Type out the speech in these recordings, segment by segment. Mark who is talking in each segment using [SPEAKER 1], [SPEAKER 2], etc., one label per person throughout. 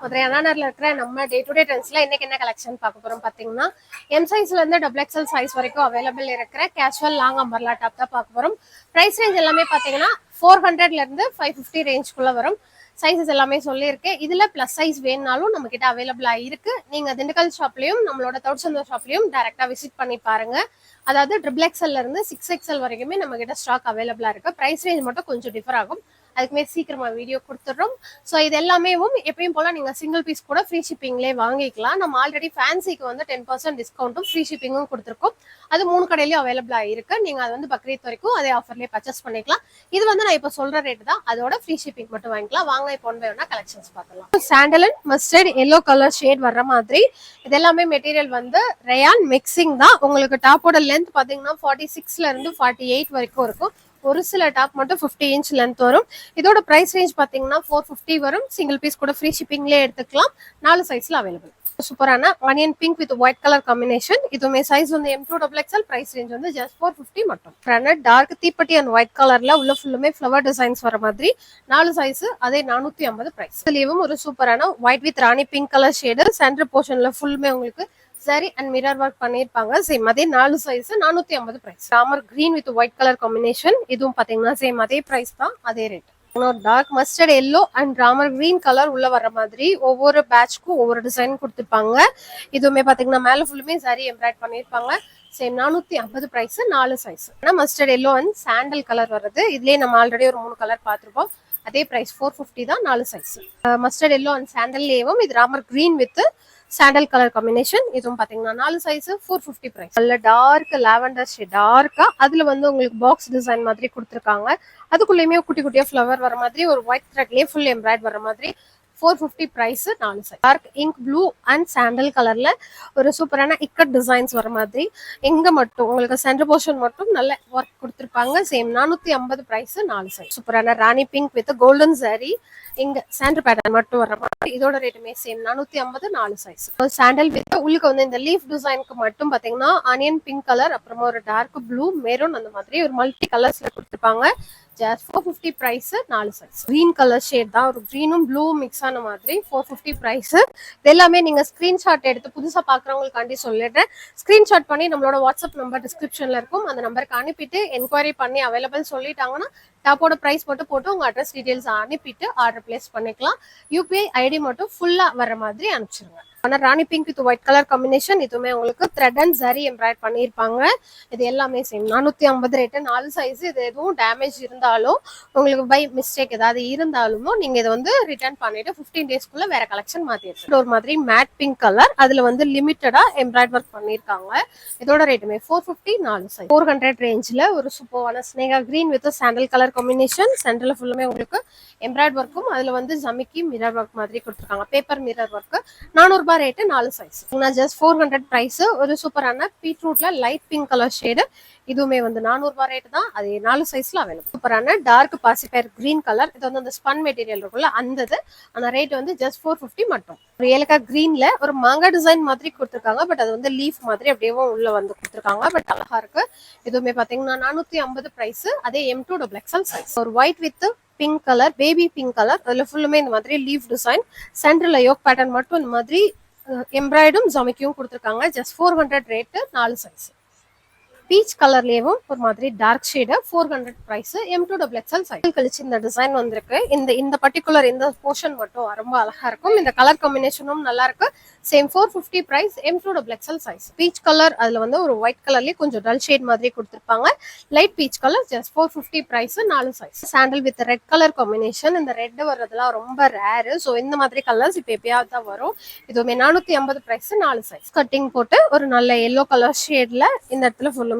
[SPEAKER 1] மதுரை அண்ணாநகர்ல இருக்கிற நம்ம day to day ட்ரெண்ட்ஸ்ல இன்னைக்கு என்ன கலெக்ஷன் பார்க்க போறோம் பாத்தீங்கன்னா எம் சைஸ்ல இருந்து டபுள் எக்ஸ்எல் சைஸ் வரைக்கும் அவைலபிள் இருக்கிற கேஷுவல் லாங் அம்பர்லா டாப் தான் பார்க்க போறோம். பிரைஸ் ரேஞ்ச் எல்லாமே பாத்தீங்கன்னா 400ல இருந்து 550 ரேஞ்ச்குள்ள வரும். சைஸஸ் எல்லாமே சொல்லியிருக்கேன். இதுல பிளஸ் சைஸ் வேணும்னாலும் நம்ம கிட்ட அவைலபிளா இருக்கு. நீங்க திண்டுக்கல் ஷாப்லயும் நம்மளோட தௌசண்ட் ஷாப்லயும் டைரக்டா விசிட் பண்ணி பாருங்க. அதாவது ட்ரிபிள் எக்ஸ்எல்ல இருந்து 6XL வரைக்குமே நம்ம கிட்ட ஸ்டாக் அவைலபிளா இருக்கு. பிரைஸ் ரேஞ்ச் மட்டும் கொஞ்சம் டிஃபர் ஆகும். அதுக்குமே சீக்கிரமா வீடியோ கொடுத்துட்றோம். ஸோ இது எல்லாமே எப்பயும் போல நீங்க சிங்கிள் பீஸ் கூட ஃப்ரீ ஷிப்பிங்லேயே வாங்கிக்கலாம். நம்ம ஆல்ரெடி ஃபேன்சிக்கு வந்து 10% டிஸ்கவுண்ட்டும் ஃப்ரீ ஷிப்பிங்கும் கொடுத்துருக்கோம். அது 3 கடையிலயும் அவைலபிளா இருக்கு. நீங்க அது வந்து பக்ரீத் வரைக்கும் அதே ஆஃபர்லேயே பர்ச்சேஸ் பண்ணிக்கலாம். இது வந்து நான் இப்போ சொல்ற ரேட் தான், அதோட ஃப்ரீ ஷிப்பிங் மட்டும் வாங்கிக்கலாம். வாங்க இப்போ ஒன் பை ஒன்னா கலெக்ஷன்ஸ் பார்க்கலாம். Sandal and mustard yellow colour shade வர்ற மாதிரி இது எல்லாமே மெட்டீரியல் வந்து ரயான் மிக்சிங் தான். உங்களுக்கு டாப்போட லென்த் பாத்தீங்கன்னா 46ல இருந்து 48 வரைக்கும் இருக்கும். ஒரு சில டாப் மட்டும் 50 இன்ச் லென்த் வரும். இதோட பிரைஸ் ரேஞ்ச் பாத்தீங்கன்னா 450 வரும். சிங்கிள் பீஸ் கூட ஃப்ரீ ஷிப்பிங்லேயே எடுத்துக்கலாம். 4 சைஸ்ல அவைலபிள். சூப்பரான onion pink with white colour combination. இதுவுமே சைஸ் வந்து M2XL. பிரைஸ் ரேஞ்ச் வந்து ஜஸ்ட் 450 மட்டும். டார்க் தீப்பட்டி அண்ட் ஒயிட் கலர்ல உள்ள ஃபுல்லுமே ஃபிளவர் டிசைன்ஸ் வர மாதிரி 4 சைஸ், அதே 450 பிரைஸ். இதுலயும் ஒரு சூப்பரான white with Rani pink colour shade. Centre போர்ஷன்ல ஃபுல்லுமே உங்களுக்கு சரி அண்ட் மிரர் ஒர்க் பண்ணிருப்பாங்க. சேம் அதே 4 size 450 price. Ramar green with white colour combination. இதுவும் பாத்தீங்கன்னா சேம் அதே பிரைஸ் தான், அதே rate. Dark mustard yellow and Ramar green colour உள்ள வர மாதிரி ஒவ்வொரு பேட்ச்க்கும் ஒவ்வொரு டிசைன் கொடுத்துருப்பாங்க. இதுவுமே பாத்தீங்கன்னா மேல ஃபுல்லுமே சரி எம்ப்ராய்ட் பண்ணிருப்பாங்க. Same 450 price, 4 size. Mustard yellow and sandal colour வருது. இதுலயே நம்ம ஆல்ரெடி ஒரு 3 கலர் பார்த்திருப்போம். அதே பிரைஸ் 450 தான், 4 சைஸ். மஸ்டர்ட் எல்லோ அண்ட் சாண்டல்லேயும் இது Ramar green with sandal colour combination. இதுவும் பாத்தீங்கன்னா 4 சைஸ், 450 பிரைஸ். நல்ல டார்க் லாவெண்டர் ஷேட், டார்க்கா அதுல வந்து உங்களுக்கு பாக்ஸ் டிசைன் மாதிரி கொடுத்துருக்காங்க. அதுக்குள்ளயுமே குட்டி குட்டியா ஃபிளவர் வர மாதிரி ஒரு ஒயிட் த்ரெட்லயே ஃபுல் எம்ப்ராய்ட் வர மாதிரி 450 price, 4 size. Dark ink blue and sandal கலர்ல ஒரு சூப்பரான இக்கட் டிசைன்ஸ் வர மாதிரி எங்க மட்டும் உங்களுக்கு சென்டர் போர்ஷன் மட்டும் நல்ல ஒர்க் கொடுத்துருப்பாங்க. Same 450 price, 4 size. சூப்பரான Rani pink with golden sari. இங்க சாண்டல் பேட்டர்ன் மட்டும் வர மாதிரி இதோட ரேட்டுமே சேம் 450, 4 சைஸ். சாண்டல் வித் உங்களுக்கு வந்து இந்த லீஃப் டிசைனுக்கு மட்டும் பாத்தீங்கன்னா ஆனியன் பிங்க் கலர், அப்புறமா ஒரு டார்க் ப்ளூ மெரூன் அந்த மாதிரி ஒரு மல்டி கலர்ஸ்ல கொடுத்துருப்பாங்க. Just 450 price, 4 size. Green colour shade தான், ஒரு கிரீனும் ப்ளூ மிக்ஸ் ஆன மாதிரி 450 பிரைஸ். இது எல்லாமே நீங்க ஸ்கிரீன்ஷாட் எடுத்து புதுசா பாக்குறவங்களுக்காண்டி சொல்லிடுறேன். ஸ்கிரீன்ஷாட் பண்ணி நம்மளோட வாட்ஸ்அப் நம்பர் டிஸ்கிரிப்ஷன்ல இருக்கும், அந்த நம்பருக்கு அனுப்பிட்டு என்கொயரி பண்ணி அவைலபிள் சொல்லிட்டாங்கன்னா டாப்போட பிரைஸ் மட்டும் போட்டு உங்க அட்ரஸ் டீடைல்ஸ் அனுப்பிட்டு ஆர்டர் பிளேஸ் பண்ணிக்கலாம். யூபிஐ ஐடி மட்டும் ஃபுல்லா வர மாதிரி அனுப்பிச்சிருங்க. ஆனா Rani pink with white colour combination. இதுவுமே உங்களுக்கு த்ரெட் அண்ட் சரி எம்ப்ராய்ட் பண்ணிருப்பாங்க. இது எல்லாமே சேம் 450 ரேட்டு, 4 சைஸ். இது எதுவும் டேமேஜ் இருந்தாலும் உங்களுக்கு பை மிஸ்டேக் ஏதாவது இருந்தாலும் நீங்க இதை வந்து ரிட்டர்ன் பண்ணிட்டு 15 டேஸ்க்குள்ள வேற கலெக்ஷன் மாத்தி எடுத்து. ஒரு மாதிரி மேட் பிங்க் கலர், அதுல வந்து லிமிட்டடா எம்ப்ராய்ட் ஒர்க் பண்ணிருக்காங்க. இதோட ரேட்டுமே 450, 4 சைஸ். 400 ரேஞ்ச்ல ஒரு சூப்பரான Sneha green with sandal colour combination. சென்டர்ல ஃபுல்லுமே உங்களுக்கு எம்ப்ராய்ட் ஒர்க்கும் அதுல வந்து ஜமிக்கி மிரர் ஒர்க் மாதிரி கொடுத்துருக்காங்க. Paper mirror work. 400 rate, 4 size. Just 400 price. ஒரு சூப்பரான பீட்ரூட்ல லைட் பிங்க் கலர் ஷேடு. இதுவுமே வந்து 400 ரேட் தான், அது 4 சைஸ்ல அவைலபிள். சூப்பரான டார்க் பாசிஃபயர் கிரீன் கலர். இது வந்து அந்த ஸ்பன் மெட்டீரியல் இருக்குல்ல அந்த அந்த ரேட் வந்து ஜஸ்ட் 450 மட்டும். ஒரு ஏலக்கா கிரீன்ல ஒரு மாங்கா டிசைன் மாதிரி கொடுத்துருக்காங்க. பட் அது வந்து லீஃப் மாதிரி அப்படியே உள்ள வந்து கொடுத்துருக்காங்க. பட் அழகா இருக்கு. இதுவுமே பாத்தீங்கன்னா 450 பிரைஸ், அதே M2XL சைஸ். ஒரு white with pink colour, baby pink colour. அதுல ஃபுல்லுமே இந்த மாதிரி லீஃப் டிசைன். சென்டர்ல யோக் பேட்டர்ன் மட்டும் இந்த மாதிரி எம்ப்ராய்டும் ஜமிக்கியும் கொடுத்துருக்காங்க. Just 400 rate, 4 size. பீச் கலர்லயும் ஒரு மாதிரி dark shade, 400 price, M2XL size. கழிச்சு இந்த டிசைன் வந்திருக்கு. இந்த பர்டிகுலர் இந்த போர்ஷன் மட்டும் ரொம்ப அழகா இருக்கும். இந்த கலர் காம்பினேஷனும் நல்லா இருக்கு. Same 450 price, M2XL size. Peach colour, அதுல வந்து ஒரு ஒயிட் கலர்லயே கொஞ்சம் டல் ஷேட் மாதிரி கொடுத்துருப்பாங்க. Light peach colour, just 450 price, 4 size. Sandal with red colour combination. இந்த ரெட் வர்றதுலாம் ரொம்ப ரேரு. ஸோ இந்த மாதிரி கலர்ஸ் இப்போ எப்பயாவது தான் வரும். இதுவுமே 450 பிரைஸ், 4 சைஸ். கட்டிங் போட்டு ஒரு நல்ல எல்லோ கலர் ஷேட்ல இந்த இடத்துல ஃபுல்லுமே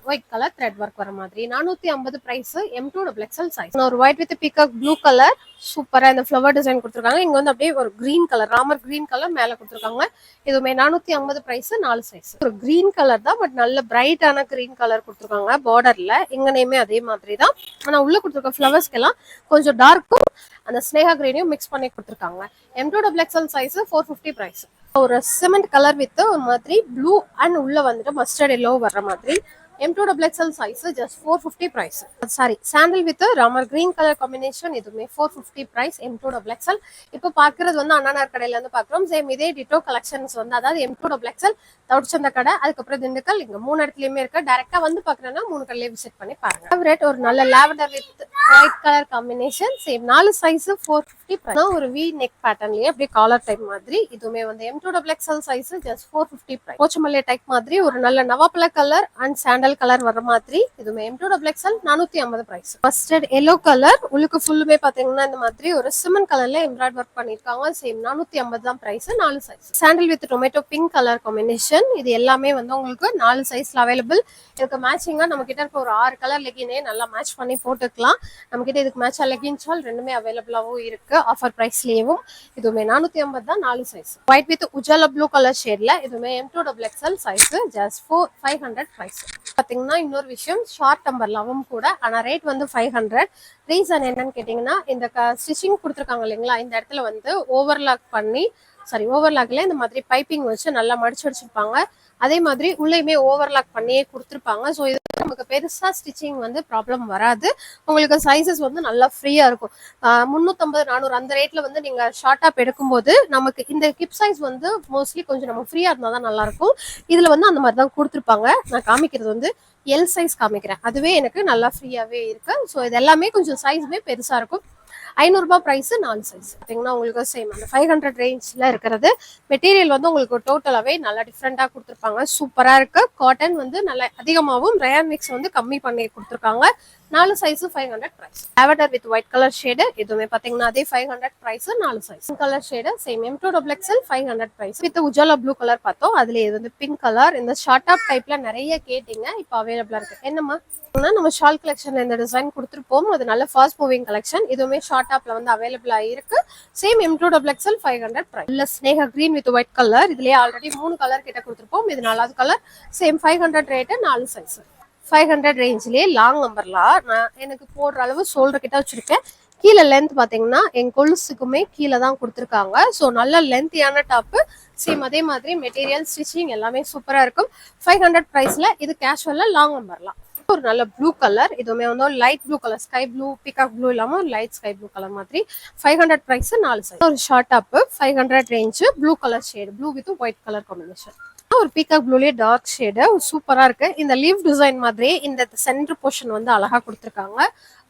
[SPEAKER 1] ஒயிட் கலர் த்ரெட் ஒர்க் வர மாதிரி 450 பிரைஸ், M2XL சைஸ். ஒரு white with peacock blue colour. சூப்பரா இந்த ஃபிளவர் டிசைன் கொடுத்துருக்காங்க. இங்க வந்து அப்படியே ஒரு green colour, Ramar green colour மேல கொடுத்துருக்காங்க. இதுவுமே 450 பிரைஸ், 4 சைஸ். ஒரு கிரீன் கலர் தான், பட் நல்ல பிரைட்டான கிரீன் கலர் கொடுத்துருக்காங்க பார்டர்ல. எங்கனையுமே அதே மாதிரி தான். ஆனா உள்ள கொடுத்துருக்க ஃபிளவர்ஸ்க்கு எல்லாம் கொஞ்சம் டார்க்கும் அந்த ஸ்னேகா கிரீனையும் மிக்ஸ் பண்ணி கொடுத்துருக்காங்க. M2XL size, 450 price. ஒரு சிமெண்ட் கலர் வித் ஒரு மாதிரி ப்ளூ அண்ட் உள்ள வந்துட்டு மஸ்டர்ட் எல்லோ வர்ற மாதிரி M2XXL size just 450 price. Sorry, sandal with a ramar green color combination. இதுமே 450 price M2XXL. இப்போ பார்க்கிறது வந்து அண்ணாநகர் கடையில இருந்து பார்க்குறோம். சேம் இதே டிட்டோ கலெக்ஷன்ஸ் வந்து அதாவது M2XXL தவுச்சந்த கடை, அதுக்கப்புறம் திண்டுக்கல், இங்க 3 இடத்துலயுமே இருக்கு. டைரக்டா வந்து பார்க்கறேன்னா 3 கடையிலே விசிட் பண்ணி பாருங்க. ஃபேவரட் ஒரு நல்ல lavender with white colour combination. Same 4 size 450 price. ஒரு V நெக் பேட்டர்ன்லயே அப்படியே காலர் டைப் மாதிரி. இதுமே வந்து M2XXL சைஸ் just 450 price. போச்சமல்லிய டைப் மாதிரி ஒரு நல்ல நவாப்பழ கலர் அண்ட் சாண்டல் கலர் வர மாதிரி. இதுமே M2XXL 450 price. Mustard yellow colour, உள்ளுக்கு ஃபுல்லுமே பாத்தீங்கன்னா இந்த மாதிரி ஒரு சிமெண்ட் கலர்ல எம்ப்ராய்டரி ஒர்க் பண்ணிருக்காங்க. சேம் 450 தான் price. 4 size. Sandal with tomato pink colour combination. இது எல்லாமே வந்து உங்களுக்கு 4 சைஸ்ல அவைலபிள். இதுக்கு மேட்சிங்கா நம்ம கிட்ட இருக்க ஒரு 6 கலர் லெகினே நல்லா மேட்ச் பண்ணி போட்டுக்கலாம். நம்ம கிட்ட இதுக்கு மேட்சா லெகின் ஷால் ரெண்டுமே அவைலபிளாவும் இருக்கு ஆஃபர் பிரைஸ்லயும். இதுமே 450 தான் 4 size. White with Ujala blue colour ஷேட்ல. இதுமே M2XXL சைஸ் ஜஸ்ட் 500 பிரைஸ். பாத்தீங்கன்னா இன்னொரு விஷயம், ஷார்ட் நம்பர்லாவும் கூட, ஆனா ரேட் வந்து 500. ரீசன் என்னன்னு கேட்டீங்கன்னா, இந்த ஸ்டிச்சிங் கொடுத்துருக்காங்க இல்லைங்களா, இந்த இடத்துல வந்து ஓவர்லாக்ல இந்த மாதிரி பைப்பிங் வச்சு நல்லா மடிச்சு வச்சிருப்பாங்க. அதே மாதிரி உள்ளேயுமே ஓவர்லாக் பண்ணியே கொடுத்துருப்பாங்க. ஸோ இது நமக்கு பெருசா ஸ்டிச்சிங் வந்து ப்ராப்ளம் வராது. உங்களுக்கு சைசஸ் வந்து நல்லா ஃப்ரீயா இருக்கும். 350 400 அந்த ரேட்ல வந்து நீங்க ஷார்ட் டாப் எடுக்கும்போது நமக்கு இந்த ஹிப் சைஸ் வந்து மோஸ்ட்லி கொஞ்சம் நம்ம ஃப்ரீயா இருந்தா தான் நல்லா இருக்கும். இதுல வந்து அந்த மாதிரி தான் கொடுத்துருப்பாங்க. நான் காமிக்கிறது வந்து எல் சைஸ் காமிக்கிறேன். அதுவே எனக்கு நல்லா ஃப்ரீயாவே இருக்கு. ஸோ இது எல்லாமே கொஞ்சம் சைஸுமே பெருசா இருக்கும். 500 ரூபாய் பிரைஸ் 4 சைஸ். பாத்தீங்கன்னா உங்களுக்கு சேம் அந்த 500 ரேஞ்ச்ல இருக்கிறது. மெட்டீரியல் வந்து உங்களுக்கு டோட்டலாவே நல்லா டிஃப்ரெண்டா கொடுத்துருப்பாங்க. சூப்பரா இருக்கு. காட்டன் வந்து நல்லா அதிகமாகவும், ரயான் மிக்ஸ் வந்து கம்மி பண்ணி கொடுத்துருக்காங்க. 4 size 500 price. Lavender with white colour shade. இதுவுமே பாத்தீங்கன்னா அதே 500 price. 4 size. Colour shade same M2XXL 500 price. With Ujala blue colour பார்த்தோம். அதுல இது வந்து பிங்க் கலர். இந்த ஷார்ட் டாப் டைப்ல நிறைய கேட்டீங்க. இப்போ அவைலபிளா இருக்கு. என்னமா நம்ம ஷால் கலெக்ஷன்ல இந்த டிசைன் கொடுத்துருப்போம். அது நல்ல ஃபாஸ்ட் மூவிங் கலெக்ஷன். இதுவுமே ஷார்ட் டாப்ல வந்து அவைலபிளா இருக்கு. Same M2XXL 500 price. இல்ல Sneha green with white colour. இதுலயே ஆல்ரெடி 3 கலர் கிட்ட கொடுத்துருப்போம். இது 4வது கலர். Same 500 rate. 4 சைஸ். 500 ரேஞ்ச்லயே லாங் நம்பர்லா நான் எனக்கு போடுற அளவு ஷோல்டர் கிட்ட வச்சிருக்கேன். கீழே லென்த் பாத்தீங்கன்னா என் கொலுசுக்குமே கீழே தான் கொடுத்துருக்காங்க. ஸோ நல்ல லென்த்தியான டாப்பு. சேம் அதே மாதிரி மெட்டீரியல் ஸ்டிச்சிங் எல்லாமே சூப்பரா இருக்கும். 500 பிரைஸ்ல இது கேஷுவல்ல லாங் நம்பர்லாம். ஒரு நல்ல ப்ளூ கலர். இதுவுமே வந்து light blue colour, sky blue, peacock blue இல்லாம லைட் ஸ்கை ப்ளூ கலர் மாதிரி. 500 பிரைஸ். 4 சைஸ். ஒரு short top 500 range. Blue colour shade, blue with white colour combination. ஒரு பீகாக் ப்ளூலயே டார்க் ஷேடு சூப்பரா இருக்கு. இந்த லீவ் டிசைன் மாதிரி இந்த சென்டர் போர்ஷன் வந்து அழகா கொடுத்துருக்காங்க.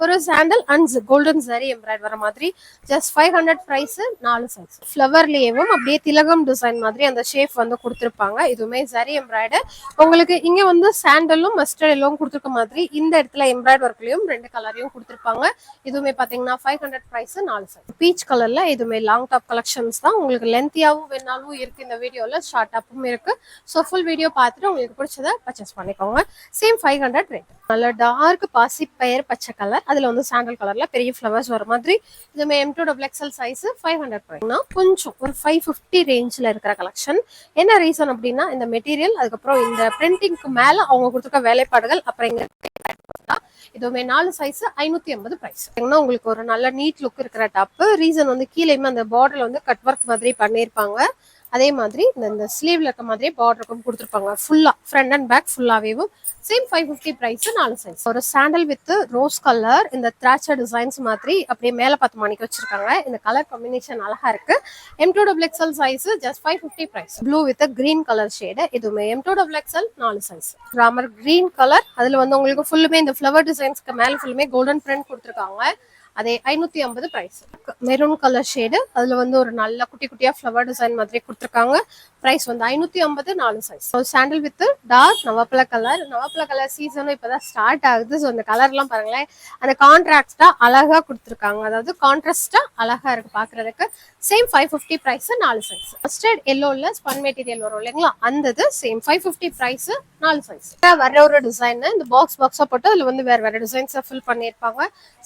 [SPEAKER 1] ஒரு சாண்டல் அண்ட் கோல்டன் சரி எம்ப்ராய்டரி வர மாதிரி. Just 500 price. 4 சைஸ். ஃப்ளவர்லயேவும் அப்படியே திலகம் டிசைன் மாதிரி அந்த ஷேப் வந்து கொடுத்துருப்பாங்க. இதுவுமே சரி எம்ப்ராய்டர். உங்களுக்கு இங்க வந்து சாண்டலும் மஸ்டர்ட் எல்லோவும் கொடுத்துருக்க மாதிரி இந்த இடத்துல எம்ப்ராய்டரி ஒர்க்லயும் 2 கலரையும் கொடுத்துருப்பாங்க. இதுவுமே பாத்தீங்கன்னா 500 பிரைஸ். 4 சைஸ். பீச் கலர்ல இதுவுமே லாங் டாப் கலெக்ஷன்ஸ் தான். உங்களுக்கு லென்த்தியாவும் வேணாலும் இருக்கு இந்த வீடியோல, ஷார்ட் டாப்பும் இருக்கு. ஸோ ஃபுல் வீடியோ பார்த்துட்டு உங்களுக்கு பிடிச்சதை பர்ச்சேஸ் பண்ணிக்கோங்க. Same 500 rate. நல்ல டார்க் பாசி பயிர் பச்சை கலர். அதுல வந்து சாண்டல் கலர்ல பெரிய ஃபிளவர்ஸ் வர மாதிரி. இதுமே M2XXL சைஸ் 500 பிரைஸ். கொஞ்சம் ஒரு 550 ரேஞ்ச்ல இருக்கிற கலெக்ஷன். என்ன ரீசன் அப்படின்னா இந்த மெட்டீரியல், அதுக்கப்புறம் இந்த பிரிண்டிங்க்கு மேல அவங்க கொடுத்துருக்க வேலைப்பாடுகள், அப்புறம் இங்க இதுவுமே 4 சைஸ் 580 பிரைஸ். உங்களுக்கு ஒரு நல்ல நீட் லுக் இருக்கிற டாப். ரீசன் வந்து கீழேயுமே அந்த பார்டர்ல வந்து கட் ஒர்க் மாதிரி பண்ணிருப்பாங்க. அதே மாதிரி இந்த ஸ்லீவ்ல இருக்க மாதிரி பார்டருக்கும் கொடுத்துருப்பாங்க. ஃபுல்லா ஃப்ரண்ட் அண்ட் பேக் ஃபுல்லாவேவும். Same 550 price. 4 சைஸ். ஒரு சாண்டல் வித் ரோஸ் கலர். இந்த திராட்சை டிசைன்ஸ் மாதிரி அப்படியே மேல பார்த்து மாணிக்க வச்சிருக்காங்க. இந்த கலர் காம்பினேஷன் அழகா இருக்கு. M2XXL size just 550 price. Blue with green colour shade. இதுவுமே M2XXL 4 size. Ramar green colour. அதுல வந்து உங்களுக்கு ஃபுல்லுமே இந்த ஃபிளவர் டிசைன்ஸ்க்கு மேல ஃபுல்லுமே கோல்டன் பிரிண்ட் கொடுத்துருக்காங்க. அதே 550 பிரைஸ். Maroon colour shade. அதுல வந்து ஒரு நல்ல குட்டி குட்டியா ஃபிளவர் டிசைன் மாதிரி கொடுத்துருக்காங்க. பிரைஸ் வந்து 550. 4 சைஸ். சாண்டல் வித் டார்க் நவாப்பழ கலர். நவாப்பழ கலர் சீசனும் இப்பதான் ஸ்டார்ட் ஆகுது. ஸோ அந்த கலர் எல்லாம் பாருங்களேன், அந்த கான்ட்ராஸ்டா அழகா கொடுத்துருக்காங்க. அதாவது கான்ட்ராஸ்டா அழகா இருக்கு பாக்குறதுக்கு. Same 550 price. 4 சைஸ். மஸ்டர்ட் எல்லோல ஸ்பன் மெட்டீரியல் வரும் இல்லைங்களா, அந்த சேம் 550 பிரைஸ். 4 சைஸ். வேற ஒரு டிசைன் இந்த பாக்ஸா போட்டு அதுல வந்து வேற டிசைன்ஸ் ஃபில் பண்ணிருப்பாங்க.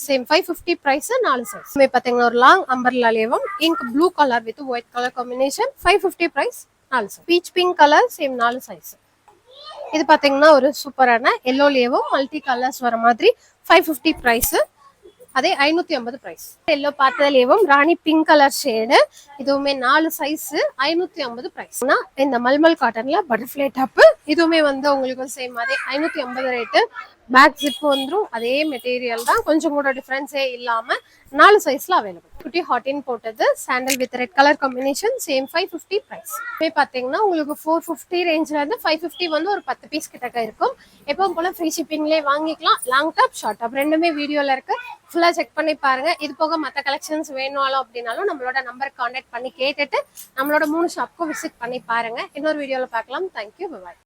[SPEAKER 1] Same 550 price. 4 சைஸ். பாத்தீங்கன்னா ஒரு லாங் அம்பர்லாலேயும் ink blue colour with white colour combination. 550 price. 4 size. Peach pink colour. Same 4 size. இது பாத்தீங்கன்னா ஒரு சூப்பரான எல்லோலேயும் மல்டி கலர்ஸ் வர மாதிரி. 550 பிரைஸ். அதே 550 பிரைஸ். எல்லோ பார்த்ததுலேயும் ராணி பிங்க் கலர் ஷேடு, இதுவுமே 4 சைஸ், 550 பிரைஸ். இந்த மல்மல் காட்டன்ல பட்டர்ஃப்ளை டாப், இதுவுமே வந்து உங்களுக்கு சேம் அதே 550 ரேட்டு. பேக் ஜிப் வந்துடும், அதே மெட்டீரியல் தான், கொஞ்சம் கூட டிஃபரன்ஸே இல்லாம 4 சைஸ்ல அவைலபிள். குட்டி ஹாட்டின் போட்டது sandal with red colour combination, same 550 price. இப்போ பாத்தீங்கன்னா உங்களுக்கு 450 ரேஞ்ச்ல இருந்து 550 வந்து ஒரு 10 பீஸ் கிட்டக்க இருக்கும். எப்பவும் போல ஃப்ரீ ஷிப்பிங்லேயே வாங்கிக்கலாம். லாங் டாப் ஷார்ட் டாப் ரெண்டுமே வீடியோல இருக்கு, ஃபுல்லா செக் பண்ணி பாருங்க. இது போக மற்ற கலெக்ஷன்ஸ் வேணும்னாலும் அப்படின்னாலும் நம்மளோட நம்பர் கான்டாக்ட் பண்ணி கேட்டுட்டு நம்மளோட 3 ஷாப்க்கும் விசிட் பண்ணி பாருங்க. இன்னொரு வீடியோல பார்க்கலாம். தேங்க்யூ, பாய்.